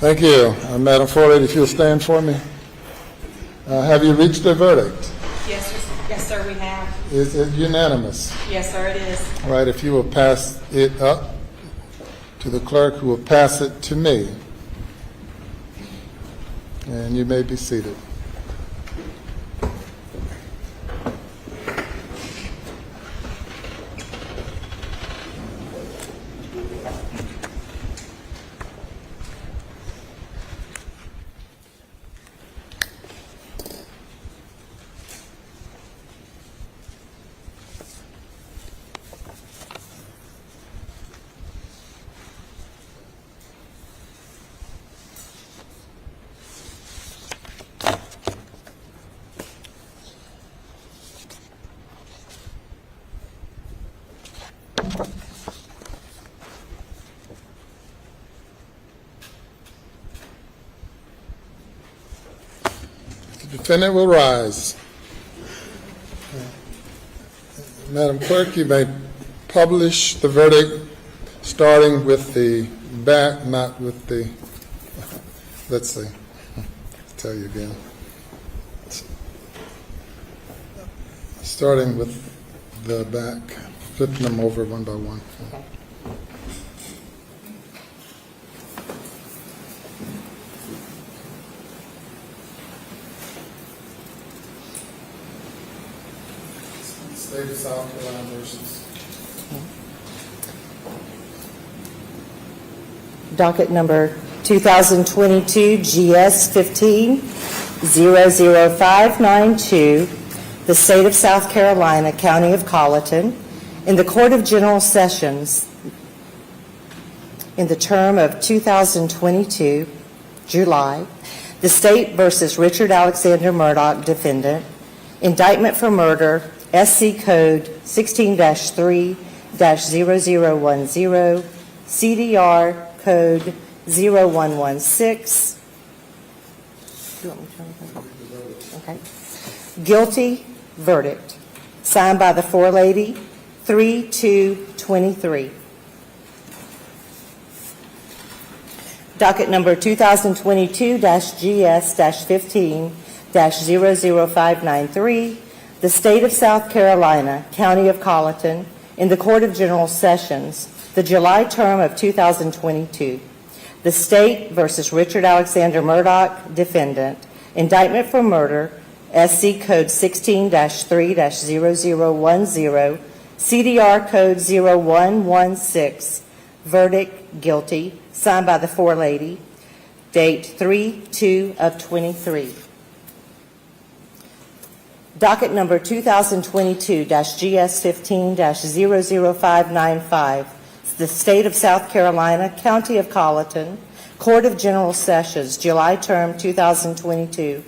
Thank you. Madam Forelady, if you'll stand for me. Have you reached a verdict? Yes, sir, we have. Is it unanimous? Yes, sir, it is. All right, if you will pass it up to the clerk, who will pass it to me. And you may be seated. The defendant will rise. Madam Clerk, you may publish the verdict starting with the back, not with the, let's see, I'll tell you again. Starting with the back, flipping them over one by one. Okay. State of South Carolina versus. Docket number 2022 GS 15-00592, the State of South Carolina, County of Colleton, in the Court of General Sessions in the term of 2022, July, the State versus Richard Alexander Murdaugh, defendant, indictment for murder, SC Code 16-3-0010, CDR Code 0116. Do you want me to turn it over? Okay. Guilty verdict. Signed by the forelady, 3/2/23. Docket number 2022 GS 15-00593. The State of South Carolina, County of Colleton, in the Court of General Sessions, the July term of 2022. The State versus Richard Alexander Murdaugh, defendant, indictment for murder, SC Code 16-3-0010, CDR Code 0116, verdict guilty, signed by the forelady, date 3/2/23. Docket number 2022 GS 15-00595, the State of South Carolina, County of Colleton, Court of General Sessions, July term 2022.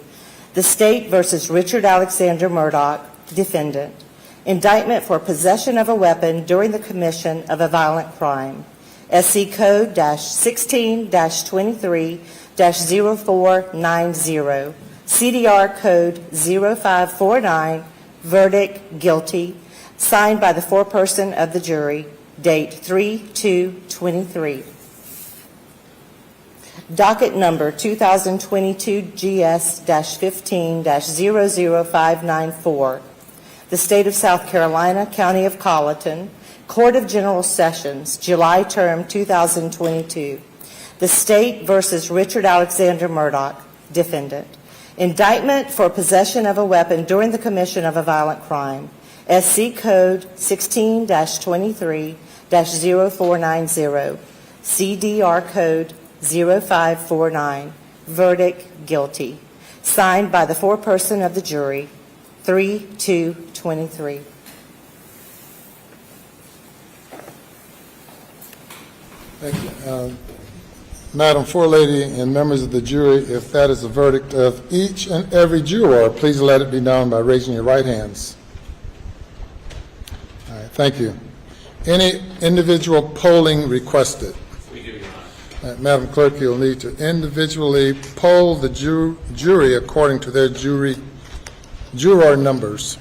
The State versus Richard Alexander Murdaugh, defendant. Indictment for possession of a weapon during the commission of a violent crime. SC Code -16-23-0490. CDR Code 0549, verdict guilty, signed by the foreperson of the jury, date 3/2/23. Docket number 2022 GS 15-00594. The State of South Carolina, County of Colleton, Court of General Sessions, July term 2022. The State versus Richard Alexander Murdaugh, defendant. Indictment for possession of a weapon during the commission of a violent crime. SC Code 16-23-0490. CDR Code 0549. Verdict guilty. Signed by the foreperson of the jury, 3/2/23. Thank you. Madam Forelady and members of the jury, if that is the verdict of each and every juror, please let it be known by raising your right hands. All right, thank you. Any individual polling requested? We do, Your Honor. Madam Clerk, you'll need to individually poll the jury according to their juror numbers.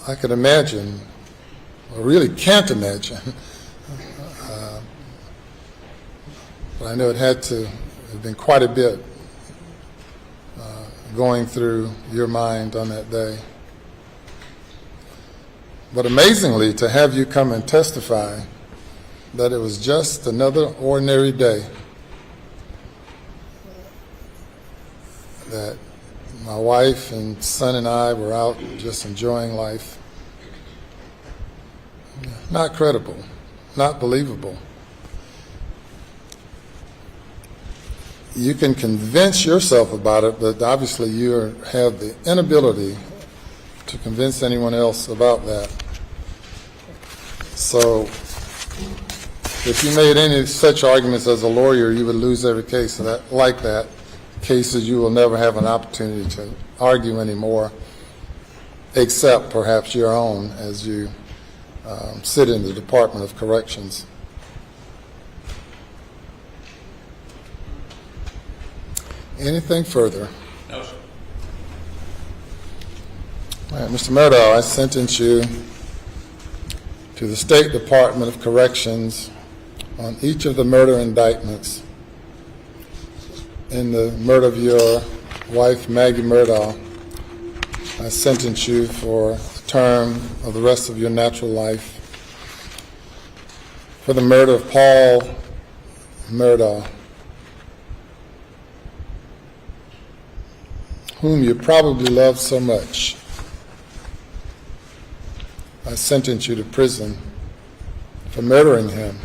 I could imagine, or really can't imagine, but I know it had to have been quite a bit going through your mind on that day. But amazingly, to have you come and testify that it was just another ordinary day, that my wife and son and I were out just enjoying life. Not credible, not believable. You can convince yourself about it, but obviously you have the inability to convince anyone else about that. So if you made any such arguments as a lawyer, you would lose every case like that. Cases you will never have an opportunity to argue anymore, except perhaps your own as you sit in the Department of Corrections. Anything further? No, sir. All right, Mr. Murdaugh, I sentence you to the State Department of Corrections on each of the murder indictments in the murder of your wife, Maggie Murdaugh. I sentence you for the term of the rest of your natural life for the murder of Paul Murdaugh, whom you probably love so much. I sentence you to prison for murdering him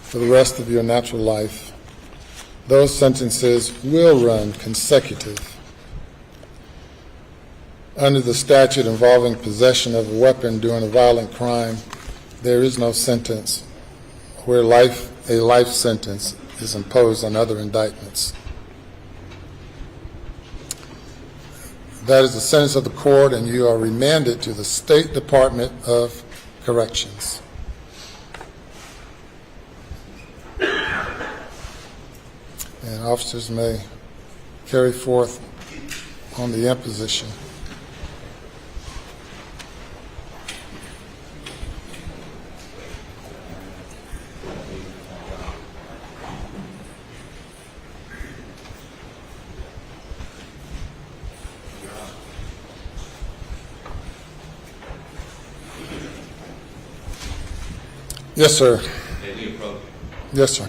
for the rest of your natural life. Those sentences will run consecutive. Under the statute involving possession of a weapon during a violent crime, there is no sentence where a life sentence is imposed on other indictments. That is the sentence of the court, and you are remanded to the State Department of Corrections. And officers may carry forth on the imposition. Yes, sir. May we approach? Yes, sir.